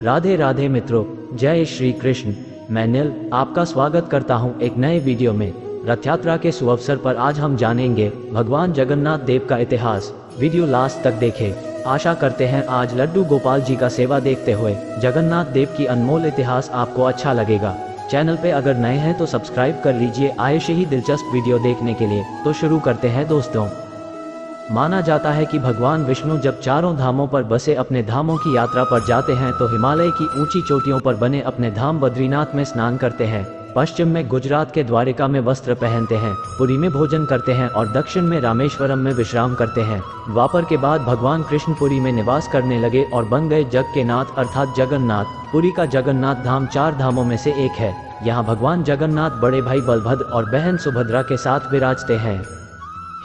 राधे राधे मित्रों, जय श्री कृष्ण। मैं नील आपका स्वागत करता हूं एक नए वीडियो में। रथ यात्रा के सुअवसर पर आज हम जानेंगे भगवान जगन्नाथ देव का इतिहास। वीडियो लास्ट तक देखें। आशा करते हैं आज लड्डू गोपाल जी का सेवा देखते हुए जगन्नाथ देव की अनमोल इतिहास आपको अच्छा लगेगा। चैनल पे अगर नए हैं तो सब्सक्राइब कर लीजिए ऐसे ही दिलचस्प वीडियो देखने के लिए। तो शुरू करते हैं दोस्तों। माना जाता है कि भगवान विष्णु जब चारों धामों पर बसे अपने धामों की यात्रा पर जाते हैं तो हिमालय की ऊंची चोटियों पर बने अपने धाम बद्रीनाथ में स्नान करते हैं, पश्चिम में गुजरात के द्वारिका में वस्त्र पहनते हैं, पुरी में भोजन करते हैं और दक्षिण में रामेश्वरम में विश्राम करते हैं। द्वापर के बाद भगवान कृष्ण पुरी में निवास करने लगे और बन गए जग के नाथ अर्थात जगन्नाथ। पुरी का जगन्नाथ धाम चार धामों में से एक है। यहाँ भगवान जगन्नाथ बड़े भाई बलभद्र और बहन सुभद्रा के साथ विराजते हैं।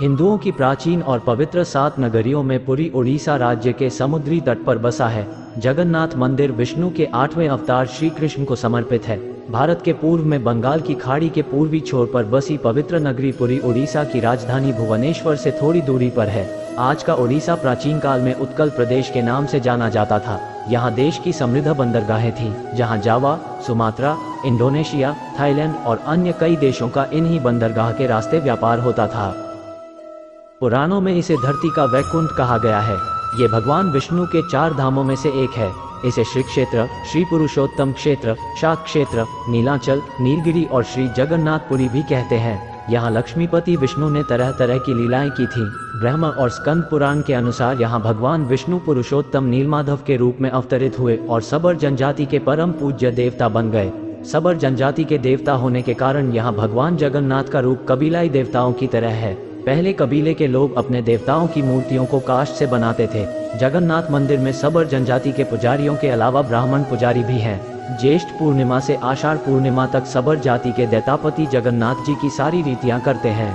हिंदुओं की प्राचीन और पवित्र 7 नगरियों में पुरी उड़ीसा राज्य के समुद्री तट पर बसा है। जगन्नाथ मंदिर विष्णु के 8वें अवतार श्री कृष्ण को समर्पित है। भारत के पूर्व में बंगाल की खाड़ी के पूर्वी छोर पर बसी पवित्र नगरी पुरी उड़ीसा की राजधानी भुवनेश्वर से थोड़ी दूरी पर है। आज का उड़ीसा प्राचीन काल में उत्कल प्रदेश के नाम से जाना जाता था। यहाँ देश की समृद्ध बंदरगाहें थीं, जहाँ जावा, सुमात्रा, इंडोनेशिया, थाईलैंड और अन्य कई देशों का इन्हीं बंदरगाह के रास्ते व्यापार होता था। पुराणों में इसे धरती का वैकुंठ कहा गया है। ये भगवान विष्णु के 4 धामों में से एक है। इसे श्री क्षेत्र, श्री पुरुषोत्तम क्षेत्र, शाक क्षेत्र, नीलांचल, नीलगिरी और श्री जगन्नाथपुरी भी कहते हैं। यहाँ लक्ष्मीपति विष्णु ने तरह तरह की लीलाएं की थीं। ब्रह्म और स्कंद पुराण के अनुसार यहाँ भगवान विष्णु पुरुषोत्तम नीलमाधव के रूप में अवतरित हुए और सबर जनजाति के परम पूज्य देवता बन गए। सबर जनजाति के देवता होने के कारण यहाँ भगवान जगन्नाथ का रूप कबीलाई देवताओं की तरह है। पहले कबीले के लोग अपने देवताओं की मूर्तियों को काष्ठ से बनाते थे। जगन्नाथ मंदिर में सबर जनजाति के पुजारियों के अलावा ब्राह्मण पुजारी भी हैं। ज्येष्ठ पूर्णिमा से आषाढ़ पूर्णिमा तक सबर जाति के दैतापति जगन्नाथ जी की सारी रीतियां करते हैं।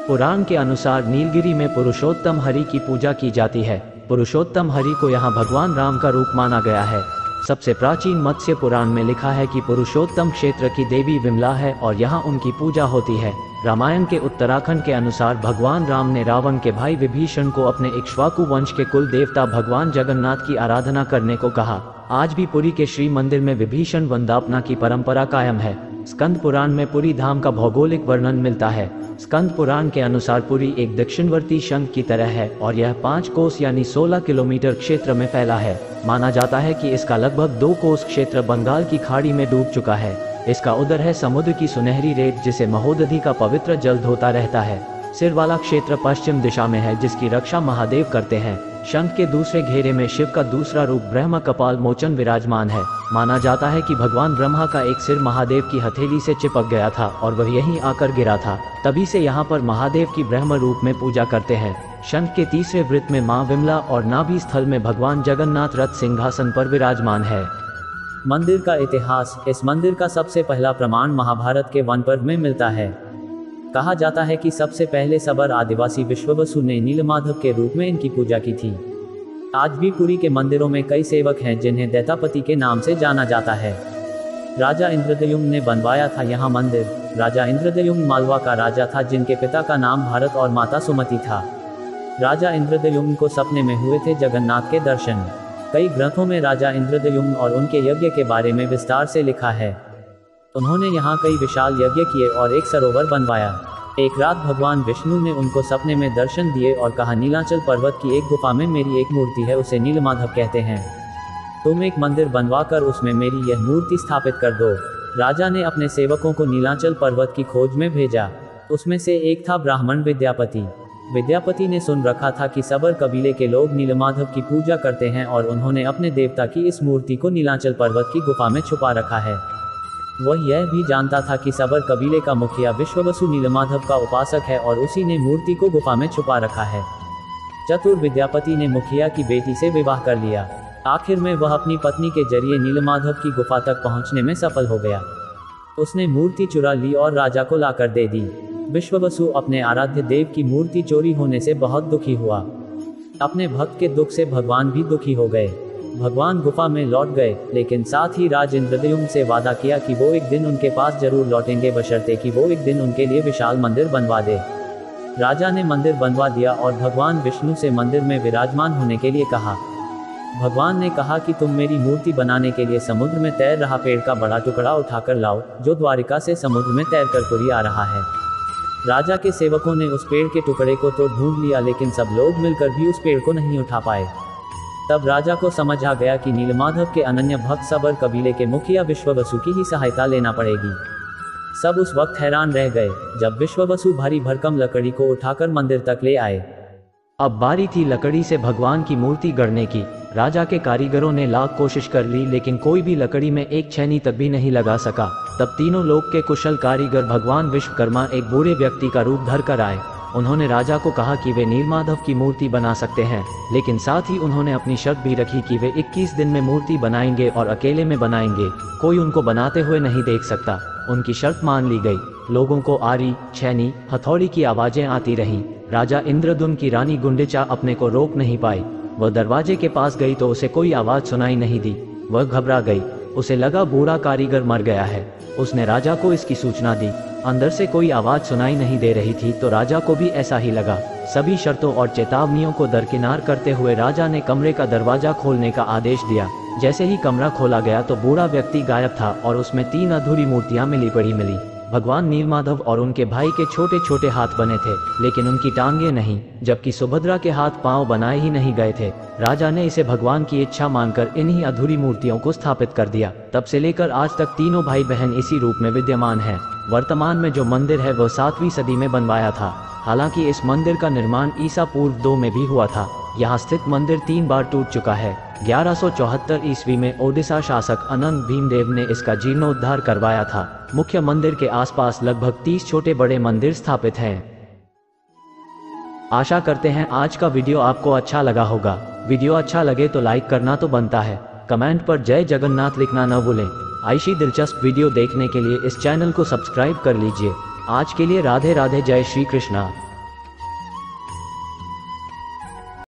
पुराण के अनुसार नीलगिरी में पुरुषोत्तम हरि की पूजा की जाती है। पुरुषोत्तम हरि को यहाँ भगवान राम का रूप माना गया है। सबसे प्राचीन मत्स्य पुराण में लिखा है कि पुरुषोत्तम क्षेत्र की देवी विमला है और यहाँ उनकी पूजा होती है। रामायण के उत्तराखंड के अनुसार भगवान राम ने रावण के भाई विभीषण को अपने इक्ष्वाकु वंश के कुल देवता भगवान जगन्नाथ की आराधना करने को कहा। आज भी पुरी के श्री मंदिर में विभीषण वंदापना की परंपरा कायम है। स्कंद पुराण में पुरी धाम का भौगोलिक वर्णन मिलता है। स्कंद पुराण के अनुसार पुरी एक दक्षिणवर्ती शंख की तरह है और यह 5 कोस यानी 16 किलोमीटर क्षेत्र में फैला है। माना जाता है कि इसका लगभग 2 कोस क्षेत्र बंगाल की खाड़ी में डूब चुका है। इसका उदर है समुद्र की सुनहरी रेत जिसे महोदधि का पवित्र जल धोता रहता है। सिर वाला क्षेत्र पश्चिम दिशा में है जिसकी रक्षा महादेव करते हैं। शंख के दूसरे घेरे में शिव का दूसरा रूप ब्रह्म कपाल मोचन विराजमान है। माना जाता है कि भगवान ब्रह्मा का एक सिर महादेव की हथेली से चिपक गया था और वह यहीं आकर गिरा था। तभी से यहाँ पर महादेव की ब्रह्म रूप में पूजा करते हैं। शंख के तीसरे वृत्त में मां विमला और नाभि स्थल में भगवान जगन्नाथ रथ सिंहासन पर विराजमान है। मंदिर का इतिहास। इस मंदिर का सबसे पहला प्रमाण महाभारत के वन पर्व में मिलता है। कहा जाता है कि सबसे पहले सबर आदिवासी विश्ववसु ने नीलमाधव के रूप में इनकी पूजा की थी। आज भी पुरी के मंदिरों में कई सेवक हैं जिन्हें दैतापति के नाम से जाना जाता है। राजा इंद्रद्युम्न ने बनवाया था यहाँ मंदिर। राजा इंद्रद्युम्न मालवा का राजा था जिनके पिता का नाम भारत और माता सुमति था। राजा इंद्रद्युम्न को सपने में हुए थे जगन्नाथ के दर्शन। कई ग्रंथों में राजा इंद्रद्युम्न और उनके यज्ञ के बारे में विस्तार से लिखा है। उन्होंने यहाँ कई विशाल यज्ञ किए और एक सरोवर बनवाया। एक रात भगवान विष्णु ने उनको सपने में दर्शन दिए और कहा, नीलांचल पर्वत की एक गुफा में मेरी एक मूर्ति है, उसे नीलमाधव कहते हैं। तुम एक मंदिर बनवाकर उसमें मेरी यह मूर्ति स्थापित कर दो। राजा ने अपने सेवकों को नीलांचल पर्वत की खोज में भेजा। उसमें से एक था ब्राह्मण विद्यापति। विद्यापति ने सुन रखा था कि सबर कबीले के लोग नीलमाधव की पूजा करते हैं और उन्होंने अपने देवता की इस मूर्ति को नीलांचल पर्वत की गुफा में छुपा रखा है। वह यह भी जानता था कि सबर कबीले का मुखिया विश्ववसु नीलमाधव का उपासक है और उसी ने मूर्ति को गुफा में छुपा रखा है। चतुर विद्यापति ने मुखिया की बेटी से विवाह कर लिया। आखिर में वह अपनी पत्नी के जरिए नीलमाधव की गुफा तक पहुंचने में सफल हो गया। उसने मूर्ति चुरा ली और राजा को लाकर दे दी। विश्ववसु अपने आराध्य देव की मूर्ति चोरी होने से बहुत दुखी हुआ। अपने भक्त के दुख से भगवान भी दुखी हो गए। भगवान गुफा में लौट गए, लेकिन साथ ही राज इंद्रद्युम्न से वादा किया कि वो एक दिन उनके पास जरूर लौटेंगे, बशर्ते कि वो एक दिन उनके लिए विशाल मंदिर बनवा दे। राजा ने मंदिर बनवा दिया और भगवान विष्णु से मंदिर में विराजमान होने के लिए कहा। भगवान ने कहा कि तुम मेरी मूर्ति बनाने के लिए समुद्र में तैर रहा पेड़ का बड़ा टुकड़ा उठाकर लाओ, जो द्वारिका से समुद्र में तैरकर पुरी आ रहा है। राजा के सेवकों ने उस पेड़ के टुकड़े को तो ढूंढ लिया, लेकिन सब लोग मिलकर भी उस पेड़ को नहीं उठा पाए। तब राजा को समझ आ गया कि नीलमाधव के अनन्य भक्त सबर कबीले के मुखिया विश्ववसु की ही सहायता लेना पड़ेगी। सब उस वक्त हैरान रह गए जब विश्ववसु भारी भरकम लकड़ी को उठाकर मंदिर तक ले आए। अब बारी थी लकड़ी से भगवान की मूर्ति गढ़ने की। राजा के कारीगरों ने लाख कोशिश कर ली, लेकिन कोई भी लकड़ी में एक छेनी तक भी नहीं लगा सका। तब तीनों लोक के कुशल कारीगर भगवान विश्वकर्मा एक बूढ़े व्यक्ति का रूप धर कर आए। उन्होंने राजा को कहा कि वे नीलमाधव की मूर्ति बना सकते हैं, लेकिन साथ ही उन्होंने अपनी शर्त भी रखी कि वे 21 दिन में मूर्ति बनाएंगे और अकेले में बनाएंगे, कोई उनको बनाते हुए नहीं देख सकता। उनकी शर्त मान ली गई। लोगों को आरी, छेनी, हथौड़ी की आवाजें आती रहीं। राजा इंद्रद्युम्न की रानी गुंडिचा अपने को रोक नहीं पाई। वह दरवाजे के पास गई तो उसे कोई आवाज सुनाई नहीं दी। वह घबरा गई। उसे लगा बूढ़ा कारीगर मर गया है। उसने राजा को इसकी सूचना दी। अंदर से कोई आवाज सुनाई नहीं दे रही थी, तो राजा को भी ऐसा ही लगा। सभी शर्तों और चेतावनियों को दरकिनार करते हुए राजा ने कमरे का दरवाजा खोलने का आदेश दिया। जैसे ही कमरा खोला गया तो बूढ़ा व्यक्ति गायब था और उसमें 3 अधूरी मूर्तियां मिली। भगवान नीलमाधव और उनके भाई के छोटे छोटे हाथ बने थे, लेकिन उनकी टांगे नहीं, जबकि सुभद्रा के हाथ पांव बनाए ही नहीं गए थे। राजा ने इसे भगवान की इच्छा मानकर इन्हीं अधूरी मूर्तियों को स्थापित कर दिया। तब से लेकर आज तक तीनों भाई बहन इसी रूप में विद्यमान हैं। वर्तमान में जो मंदिर है वह 7वीं सदी में बनवाया था। हालांकि इस मंदिर का निर्माण ईसा पूर्व 2 में भी हुआ था। यहाँ स्थित मंदिर 3 बार टूट चुका है। 1174 ईस्वी में ओडिशा शासक अनंत भीमदेव ने इसका जीर्णोद्धार करवाया था। मुख्य मंदिर के आसपास लगभग 30 छोटे बड़े मंदिर स्थापित हैं। आशा करते हैं आज का वीडियो आपको अच्छा लगा होगा। वीडियो अच्छा लगे तो लाइक करना तो बनता है। कमेंट पर जय जगन्नाथ लिखना न भूलें। ऐसी दिलचस्प वीडियो देखने के लिए इस चैनल को सब्सक्राइब कर लीजिए। आज के लिए राधे राधे, जय श्री कृष्णा।